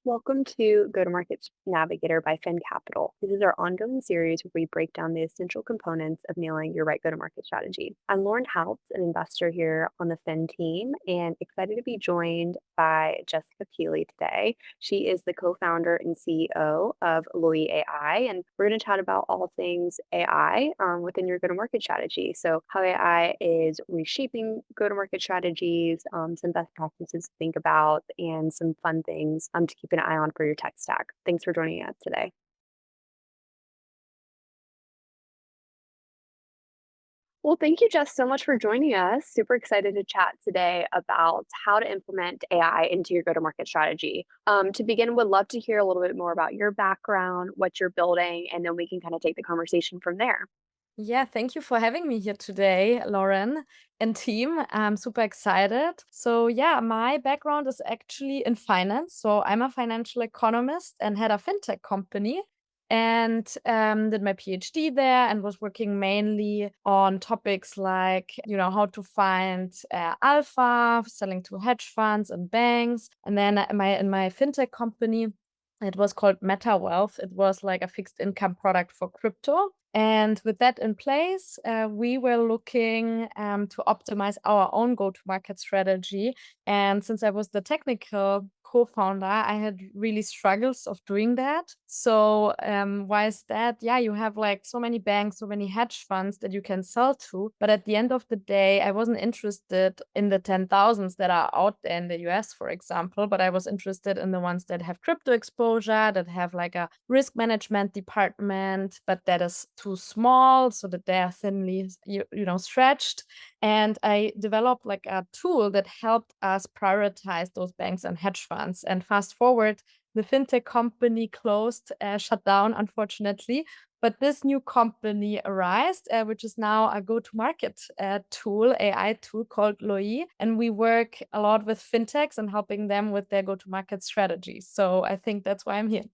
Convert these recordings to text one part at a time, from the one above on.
Welcome to Go-to-Market Navigator by Capital. This is our ongoing series where we break down the essential components of nailing your right go-to-market strategy. I'm Lauren Houpt, an investor here on the Fin team, and excited to be joined by Jessica Pely today. She is the co-founder and CEO of Loyee.ai, and we're going to chat about all things AI within your go-to-market strategy. So how AI is reshaping go-to-market strategies, some best practices to think about, and some fun things to keep an eye on for your tech stack. Thanks for joining us today. Well, thank you, Jess, so much for joining us. Super excited to chat today about how to implement AI into your go-to-market strategy. To begin, would love to hear a little bit more about your background, what you're building, and then we can kind of take the conversation from there. Yeah, thank you for having me here today, Lauren and team. I'm super excited. So, yeah, my background is actually in finance. So, I'm a financial economist and had a fintech company and did my PhD there and was working mainly on topics like, how to find alpha, selling to hedge funds and banks. And then in my fintech company, it was called Meta Wealth. It was like a fixed income product for crypto. And with that in place, we were looking to optimize our own go-to-market strategy. And since I was the technical co-founder, I had really struggles of doing that. So why is that? Yeah, you have like so many banks, so many hedge funds that you can sell to. But at the end of the day, I wasn't interested in the 10,000s that are out there in the US, for example, but I was interested in the ones that have crypto exposure, that have like a risk management department, but that is too small so that they are thinly, stretched. And I developed like a tool that helped us prioritize those banks and hedge funds. And fast forward, the fintech company closed, shut down, unfortunately. But this new company arose, which is now a go-to-market tool, AI tool called Loyee. And we work a lot with fintechs and helping them with their go-to-market strategies. So I think that's why I'm here.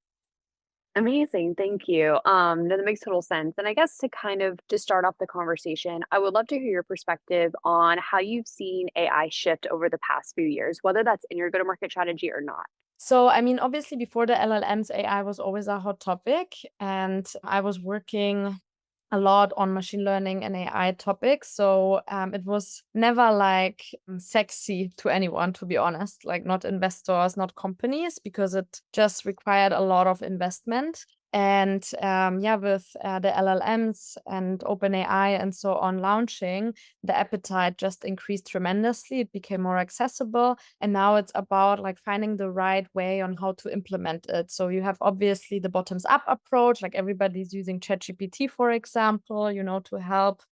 Amazing, thank you. No, that makes total sense. And I guess to kind of just start off the conversation, I would love to hear your perspective on how you've seen AI shift over the past few years, whether that's in your go-to-market strategy or not. So, I mean, obviously, before the LLMs, AI was always a hot topic, and I was working a lot on machine learning and AI topics. So, it was never like sexy to anyone, to be honest, like not investors, not companies, because it just required a lot of investment. And yeah, with the LLMs and OpenAI and so on launching, the appetite just increased tremendously. It became more accessible. And now it's about like finding the right way on how to implement it. So you have obviously the bottoms up approach, like everybody's using ChatGPT, for example, to help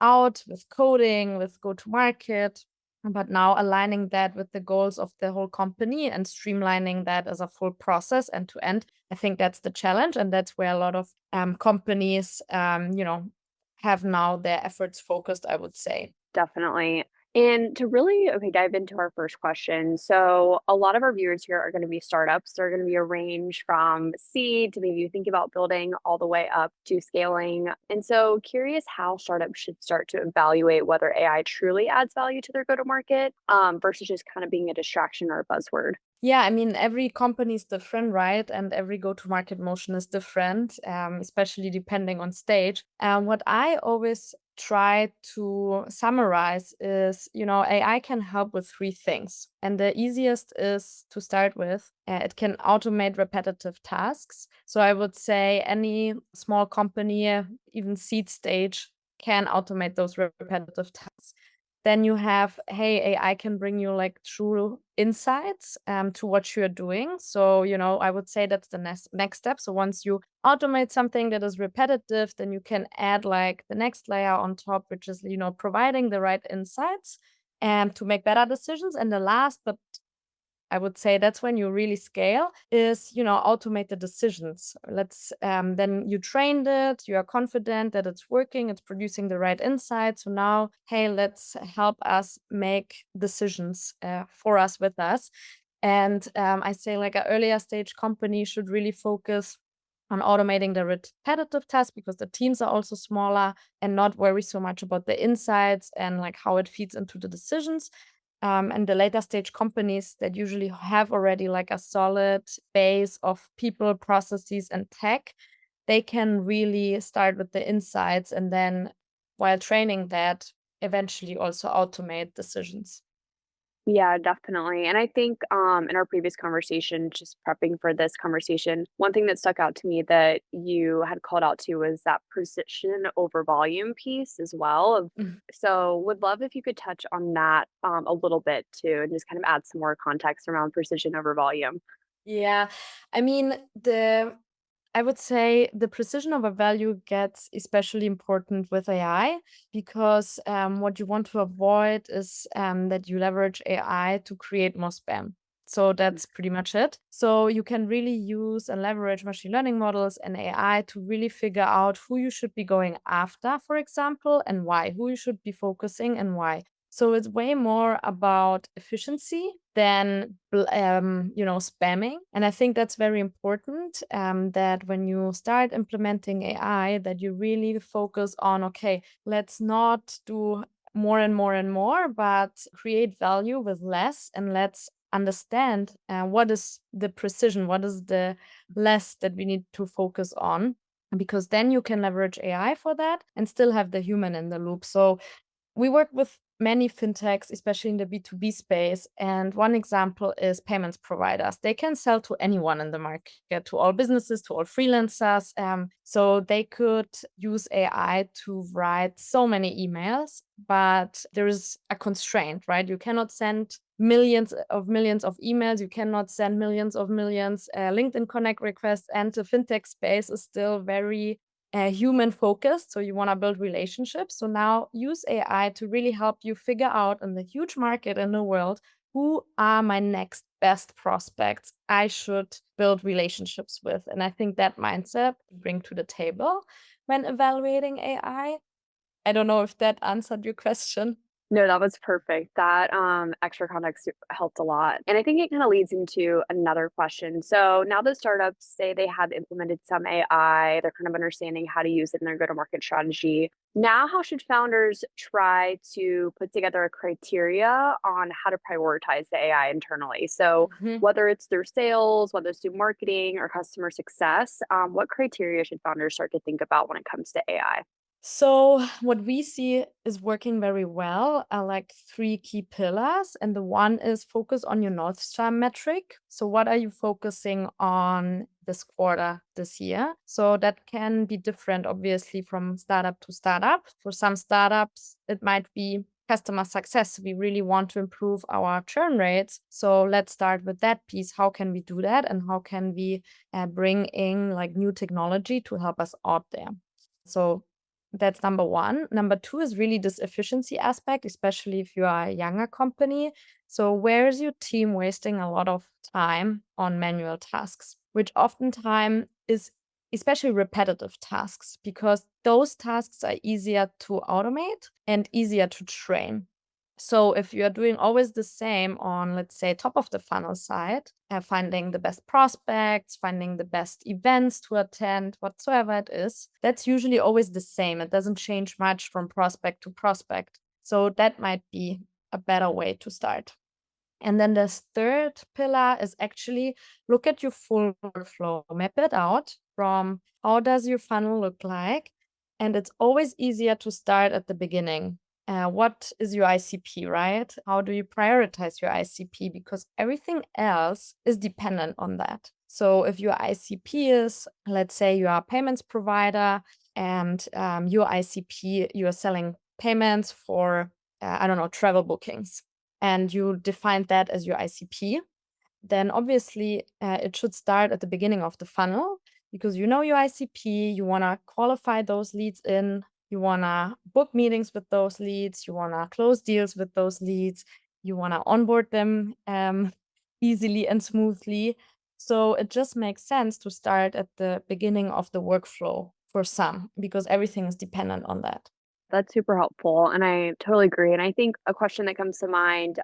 out with coding, with go to market. But now aligning that with the goals of the whole company and streamlining that as a full process end to end. I think that's the challenge. And that's where a lot of companies, have now their efforts focused, I would say. Definitely. And to really, okay, dive into our first question. So, a lot of our viewers here are going to be startups. They're going to be a range from seed to maybe you think about building all the way up to scaling. And so, curious how startups should start to evaluate whether AI truly adds value to their go to market versus just kind of being a distraction or a buzzword. Yeah, I mean, every company is different, right? And every go-to-market motion is different, especially depending on stage. What I always try to summarize is, AI can help with three things. And the easiest is to start with, it can automate repetitive tasks. So I would say any small company, even seed stage, can automate those repetitive tasks. Then you have, hey, AI can bring you like true insights to what you're doing. So, I would say that's the next step. So once you automate something that is repetitive, then you can add like the next layer on top, which is, providing the right insights and to make better decisions. And the last but I would say that's when you really scale is, automate the decisions. Then you trained it, you are confident that it's working, it's producing the right insights. So now, hey, let's help us make decisions for us with us. And I say like an earlier stage company should really focus on automating the repetitive tasks because the teams are also smaller and not worry so much about the insights and like how it feeds into the decisions. And the later stage companies that usually have already like a solid base of people, processes, and tech, they can really start with the insights and then while training that, eventually also automate decisions. Yeah, definitely. And I think in our previous conversation, just prepping for this conversation, one thing that stuck out to me that you had called out to was that precision over volume piece as well. So would love if you could touch on that a little bit too, and just kind of add some more context around precision over volume. Yeah. I mean, I would say the precision of a value gets especially important with AI because what you want to avoid is that you leverage AI to create more spam. So that's pretty much it. So you can really use and leverage machine learning models and AI to really figure out who you should be going after, for example, and why, who you should be focusing and why. So it's way more about efficiency than spamming. And I think that's very important, that when you start implementing AI, that you really focus on, okay, let's not do more and more and more, but create value with less, and let's understand what is the precision, what is the less that we need to focus on, because then you can leverage AI for that and still have the human in the loop. So we work with many fintechs, especially in the B2B space. And one example is payments providers. They can sell to anyone in the market, to all businesses, to all freelancers. So they could use AI to write so many emails, but there is a constraint, right? You cannot send millions of emails. You cannot send millions LinkedIn Connect requests. And the fintech space is still very human focused. So you want to build relationships. So now use AI to really help you figure out in the huge market in the world, who are my next best prospects I should build relationships with. And I think that mindset to bring to the table when evaluating AI. I don't know if that answered your question. No, that was perfect. That, extra context helped a lot. And I think it kinda leads into another question. So now that startups say they have implemented some AI, they're kind of understanding how to use it in their go-to-market strategy. Now, how should founders try to put together a criteria on how to prioritize the AI internally? So Mhm. whether it's through sales, whether it's through marketing or customer success, what criteria should founders start to think about when it comes to AI? So, what we see is working very well are like three key pillars. And the one is focus on your North Star metric. So, what are you focusing on this quarter, this year? So, that can be different, obviously, from startup to startup. For some startups, it might be customer success. We really want to improve our churn rates. So, let's start with that piece. How can we do that? And how can we bring in like new technology to help us out there? So, that's number one. Number two is really this efficiency aspect, especially if you are a younger company. So, where is your team wasting a lot of time on manual tasks, which oftentimes is especially repetitive tasks, because those tasks are easier to automate and easier to train. So if you are doing always the same on, let's say, top of the funnel side, finding the best prospects, finding the best events to attend, whatsoever it is, that's usually always the same. It doesn't change much from prospect to prospect. So that might be a better way to start. And then the third pillar is actually look at your full workflow, map it out from how does your funnel look like? And it's always easier to start at the beginning. What is your ICP, right? How do you prioritize your ICP? Because everything else is dependent on that. So if your ICP is, let's say you are a payments provider and your ICP, you are selling payments for, I don't know, travel bookings, and you define that as your ICP, then obviously it should start at the beginning of the funnel because you know your ICP, you want to qualify those leads in, you want to book meetings with those leads, you want to close deals with those leads, you want to onboard them easily and smoothly. So it just makes sense to start at the beginning of the workflow for some because everything is dependent on that. That's super helpful, and I totally agree, and I think a question that comes to mind,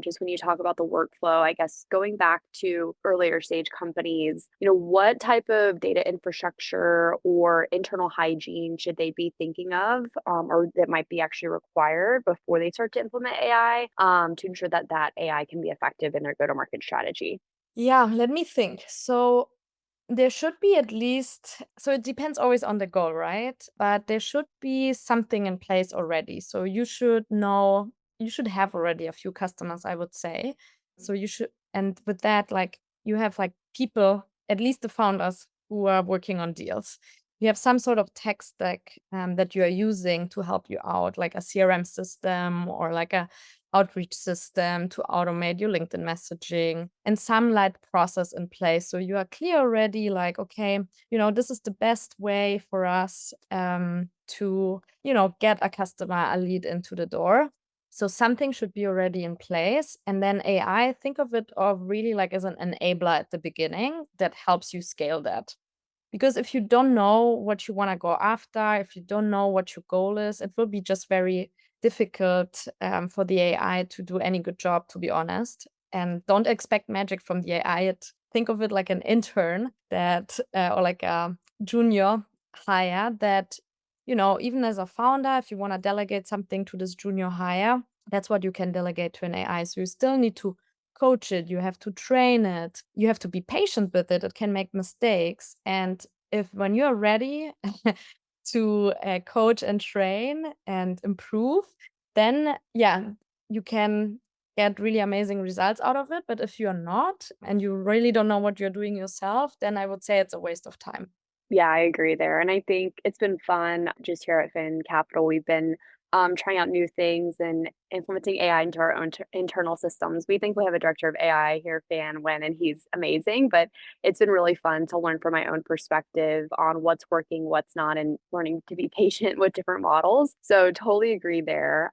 just when you talk about the workflow, I guess going back to earlier stage companies, what type of data infrastructure or internal hygiene should they be thinking of, or that might be actually required before they start to implement AI, to ensure that that AI can be effective in their go-to-market strategy? Yeah, let me think. So there should be at least, so it depends always on the goal, right? But there should be something in place already. So you should have already a few customers, I would say. So you should, and with that, like you have like people, at least the founders who are working on deals. You have some sort of tech stack that you are using to help you out, like a CRM system or like a outreach system to automate your LinkedIn messaging and some light process in place. So you are clear already, like, okay, this is the best way for us to, get a customer, a lead into the door. So something should be already in place. And then AI, think of it of really like as an enabler at the beginning that helps you scale that. Because if you don't know what you want to go after, if you don't know what your goal is, it will be just very difficult for the AI to do any good job, to be honest. And don't expect magic from the AI. Think of it like an intern that, or like a junior hire that, even as a founder, if you want to delegate something to this junior hire, that's what you can delegate to an AI. So you still need to coach it, you have to train it, you have to be patient with it. It can make mistakes. And if when you're ready to coach and train and improve, then yeah, you can get really amazing results out of it. But if you're not and you really don't know what you're doing yourself, then I would say it's a waste of time. Yeah, I agree there, and I think it's been fun just here at Fin Capital. We've been, trying out new things and implementing AI into our own internal systems. We think we have a director of AI here, Fan Wen, and he's amazing, but it's been really fun to learn from my own perspective on what's working, what's not, and learning to be patient with different models. So totally agree there.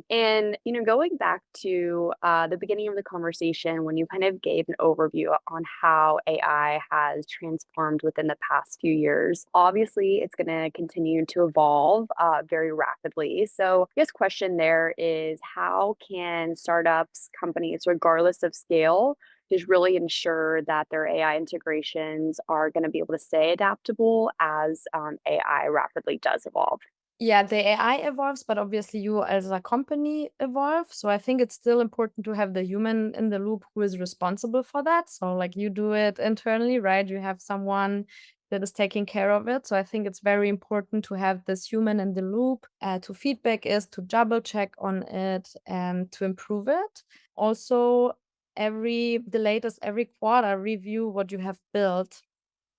And going back to the beginning of the conversation when you kind of gave an overview on how AI has transformed within the past few years, obviously it's going to continue to evolve very rapidly. So, I guess question there is how can startups, companies, regardless of scale, just really ensure that their AI integrations are going to be able to stay adaptable as AI rapidly does evolve? Yeah, the AI evolves, but obviously you as a company evolve. So I think it's still important to have the human in the loop who is responsible for that. So like you do it internally, right? You have someone that is taking care of it. So I think it's very important to have this human in the loop, to feedback is to double check on it and to improve it. Also, the latest every quarter review what you have built,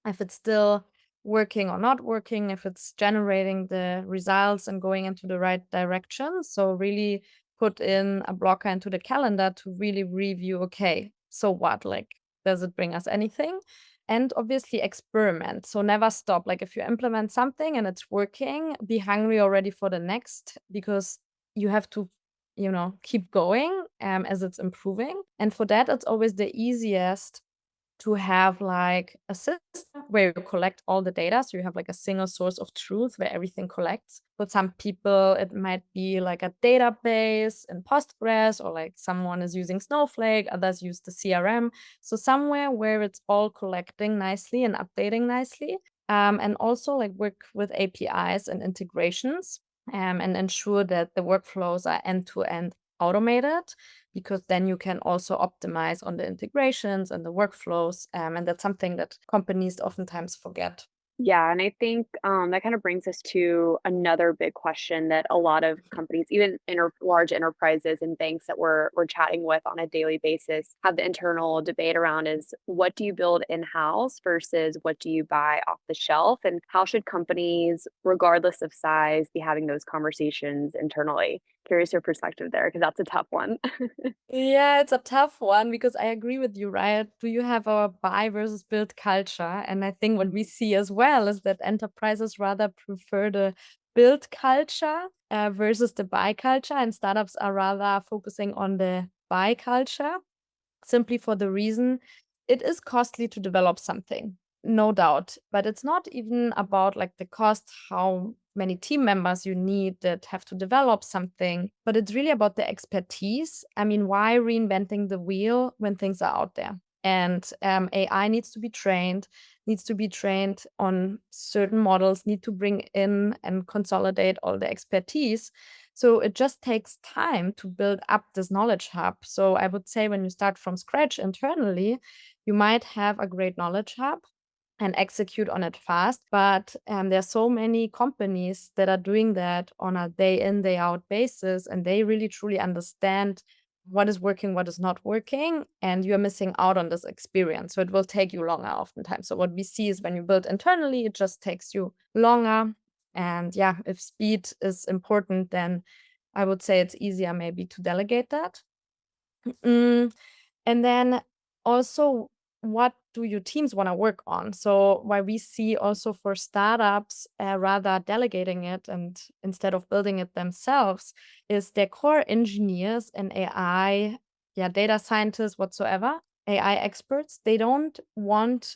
if it's still working or not working, if it's generating the results and going into the right direction. So really put in a blocker into the calendar to really review, okay, so what? Like, does it bring us anything? And obviously experiment. So never stop. Like if you implement something and it's working, be hungry already for the next because you have to, keep going as it's improving. And for that, it's always the easiest to have like a system where you collect all the data. So you have like a single source of truth where everything collects. For some people, it might be like a database in Postgres, or like someone is using Snowflake, others use the CRM. So somewhere where it's all collecting nicely and updating nicely. And also like work with APIs and integrations and ensure that the workflows are end to end automated because then you can also optimize on the integrations and the workflows. And that's something that companies oftentimes forget. Yeah, and I think that kind of brings us to another big question that a lot of companies, even large enterprises and banks that we're chatting with on a daily basis, have the internal debate around is what do you build in house versus what do you buy off the shelf, and how should companies, regardless of size, be having those conversations internally? Curious your perspective there because that's a tough one. Yeah, it's a tough one because I agree with you, right? Do you have a buy versus build culture? And I think what we see as well is that enterprises rather prefer the build culture versus the buy culture, and startups are rather focusing on the buy culture. Simply for the reason it is costly to develop something, no doubt. But it's not even about like the cost, how many team members you need that have to develop something, but it's really about the expertise. I mean, why reinventing the wheel when things are out there? And AI needs to be trained on certain models, need to bring in and consolidate all the expertise. So it just takes time to build up this knowledge hub. So I would say when you start from scratch internally, you might have a great knowledge hub and execute on it fast. But there's so many companies that are doing that on a day in, day out basis, and they really truly understand what is working, what is not working, and you're missing out on this experience. So it will take you longer oftentimes. So what we see is when you build internally, it just takes you longer. And yeah, if speed is important, then I would say it's easier maybe to delegate that. Mm, and then also, what do your teams want to work on? So, why we see also for startups, rather delegating it and instead of building it themselves, is their core engineers and AI, yeah, data scientists, whatsoever, AI experts, they don't want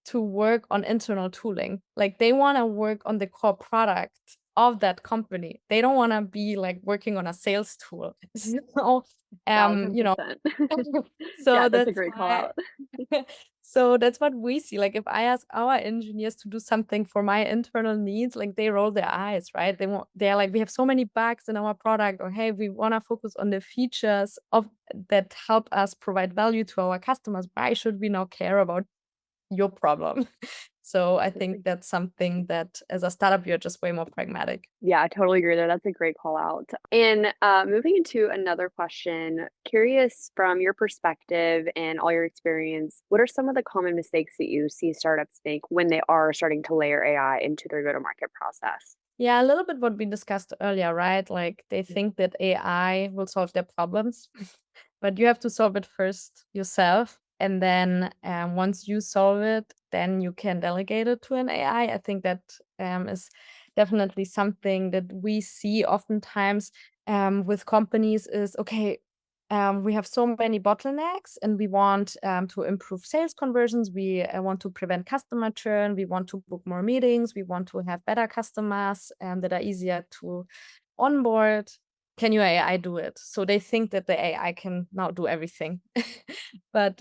to work on internal tooling. Like, they want to work on the core product of that company. They don't want to be like working on a sales tool. So, you know, 1000%. Yeah, so that's a that's great call why out. so that's what we see. Like, if I ask our engineers to do something for my internal needs, like, they roll their eyes, right? They're like, "We have so many bugs in our product," or, "Hey, we wanna focus on the features of that help us provide value to our customers. Why should we now care about your problem?" So I think that's something that as a startup, you're just way more pragmatic. Yeah, I totally agree there. That's a great call out. And moving into another question, curious from your perspective and all your experience, what are some of the common mistakes that you see startups make when they are starting to layer AI into their go-to-market process? Yeah, a little bit what we discussed earlier, right? Like they think that AI will solve their problems, but you have to solve it first yourself. And then once you solve it, then you can delegate it to an AI. I think that is definitely something that we see oftentimes with companies is okay, we have so many bottlenecks and we want to improve sales conversions. We want to prevent customer churn. We want to book more meetings. We want to have better customers that are easier to onboard. Can your AI do it? So they think that the AI can now do everything. But,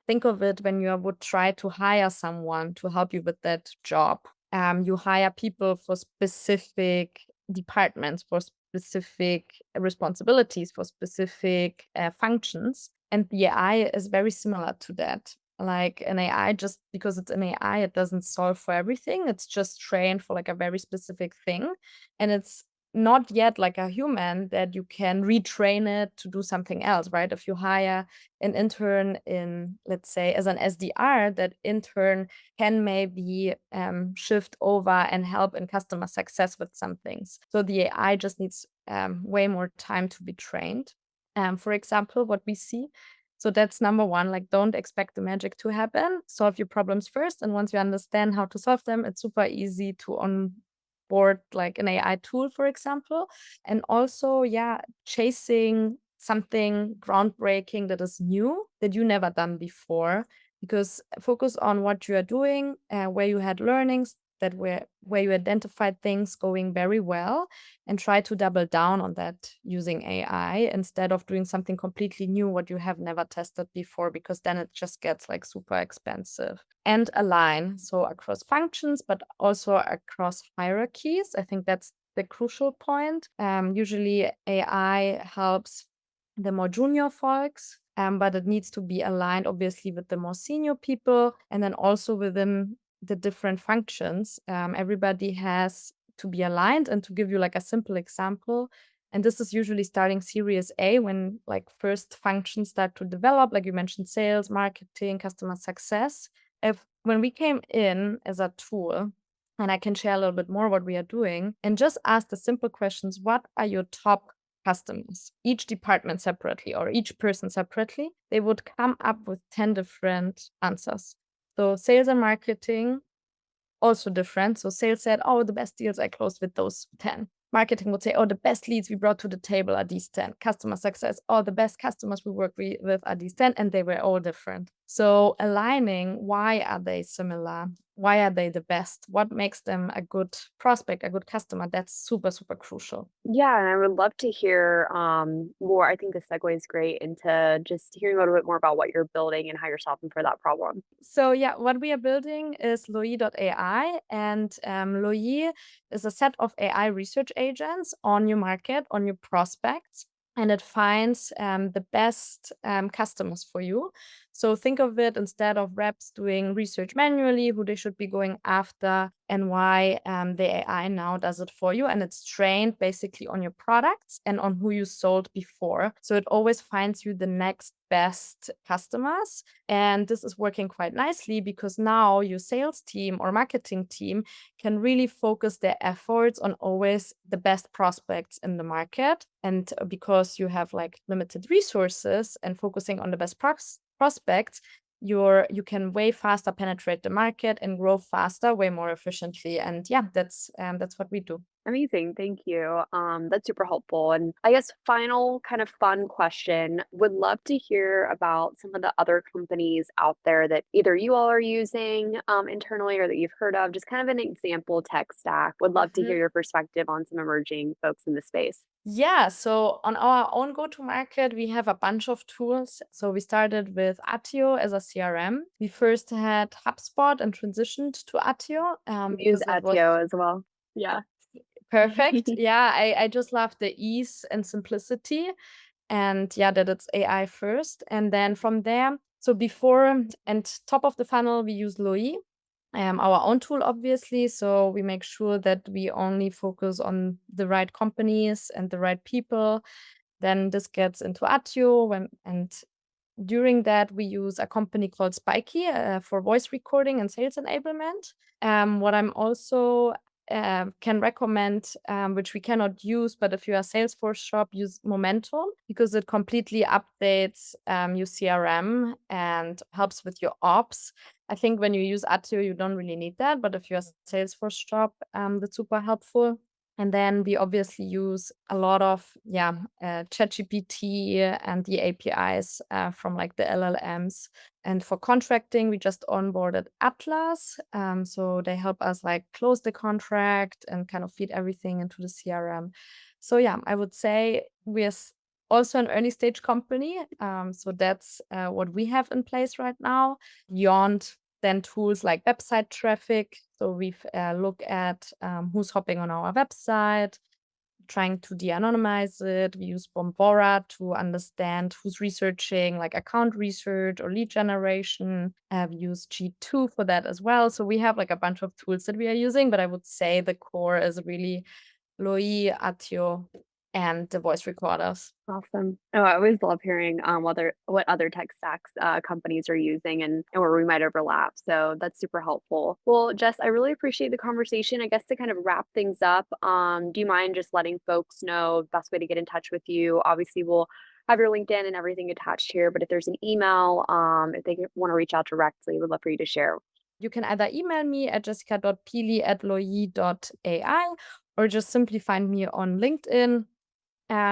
think of it when you would try to hire someone to help you with that job. You hire people for specific departments, for specific responsibilities, for specific functions. And the AI is very similar to that. Like an AI, just because it's an AI, it doesn't solve for everything. It's just trained for like a very specific thing. And it's not yet like a human that you can retrain it to do something else, right? If you hire an intern in, let's say, as an SDR, that intern can maybe shift over and help in customer success with some things. So the AI just needs way more time to be trained. For example, what we see. So that's number one, like don't expect the magic to happen. Solve your problems first. And once you understand how to solve them, it's super easy to onboard like an AI tool, for example. And also, yeah, chasing something groundbreaking that is new that you never done before, because focus on what you are doing, where you had learnings that where you identified things going very well, and try to double down on that using AI instead of doing something completely new what you have never tested before, because then it just gets like super expensive. And align, so across functions but also across hierarchies. I think that's the crucial point. Usually AI helps the more junior folks, but it needs to be aligned obviously with the more senior people, and then also within the different functions. Everybody has to be aligned. And to give you like a simple example, and this is usually starting Series A when like first functions start to develop, like you mentioned, sales, marketing, customer success. If when we came in as a tool, and I can share a little bit more what we are doing, and just ask the simple questions: what are your top customers, each department separately or each person separately, they would come up with 10 different answers. So sales and marketing, also different. So sales said, "Oh, the best deals I closed with those 10." Marketing would say, "Oh, the best leads we brought to the table are these 10." Customer success, "Oh, the best customers we work with are these 10." And they were all different. So aligning, why are they similar? Why are they the best? What makes them a good prospect, a good customer? That's super, super crucial. Yeah, and I would love to hear more. I think the segue is great into just hearing a little bit more about what you're building and how you're solving for that problem. So yeah, what we are building is Loyee.ai, and Loyee is a set of AI research agents on your market, on your prospects, and it finds the best customers for you. So think of it, instead of reps doing research manually, who they should be going after and why, the AI now does it for you, and it's trained basically on your products and on who you sold before. So it always finds you the next best customers, and this is working quite nicely because now your sales team or marketing team can really focus their efforts on always the best prospects in the market. And because you have like limited resources and focusing on the best prospects, you can way faster penetrate the market and grow faster, way more efficiently. And yeah, that's what we do. Amazing, thank you. That's super helpful. And I guess final kind of fun question. Would love to hear about some of the other companies out there that either you all are using internally or that you've heard of. Just kind of an example tech stack. Would love to hear your perspective on some emerging folks in the space. Yeah, so on our own go-to-market, we have a bunch of tools. So we started with Attio as a CRM. We first had HubSpot and transitioned to Attio We use because it was Atio as well. Yeah. perfect. Yeah, I just love the ease and simplicity, and yeah, that it's AI first. And then from there, so before and top of the funnel, we use Loy, our own tool, obviously. So we make sure that we only focus on the right companies and the right people. Then this gets into Attio and during that, we use a company called Spikey for voice recording and sales enablement. What I'm also can recommend, which we cannot use, but if you're a Salesforce shop, use Momentum because it completely updates your CRM and helps with your ops. I think when you use Attio, you don't really need that, but if you're a Salesforce shop, that's super helpful. And then we obviously use a lot of, yeah, ChatGPT and the APIs from like the LLMs. And for contracting, we just onboarded Atlas. So they help us like close the contract and kind of feed everything into the CRM. So yeah, I would say also an early stage company. So that's what we have in place right now. Beyond then tools like website traffic. So we've look at who's hopping on our website, trying to de-anonymize it. We use Bombora to understand who's researching, like account research or lead generation. We use G2 for that as well. So we have like a bunch of tools that we are using, but I would say the core is really Loy, Attio, and the voice recorders. Awesome. Oh, I always love hearing what other tech stacks companies are using and where we might overlap. So that's super helpful. Well, Jess, I really appreciate the conversation. I guess to kind of wrap things up, do you mind just letting folks know the best way to get in touch with you? Obviously, we'll have your LinkedIn and everything attached here, but if there's an email, if they want to reach out directly, we'd love for you to share. You can either email me at jessica.pely@loyee.ai or just simply find me on LinkedIn.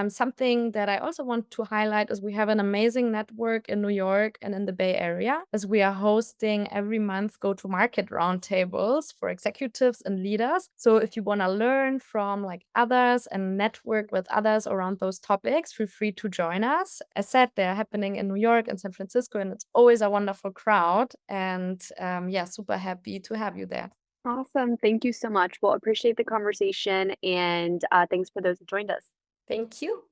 Something that I also want to highlight is we have an amazing network in New York and in the Bay Area, as we are hosting every month go-to-market roundtables for executives and leaders. So if you want to learn from like others and network with others around those topics, feel free to join us. As said, they're happening in New York and San Francisco, and it's always a wonderful crowd. And yeah, super happy to have you there. Awesome. Thank you so much. Well, appreciate the conversation and thanks for those who joined us. Thank you.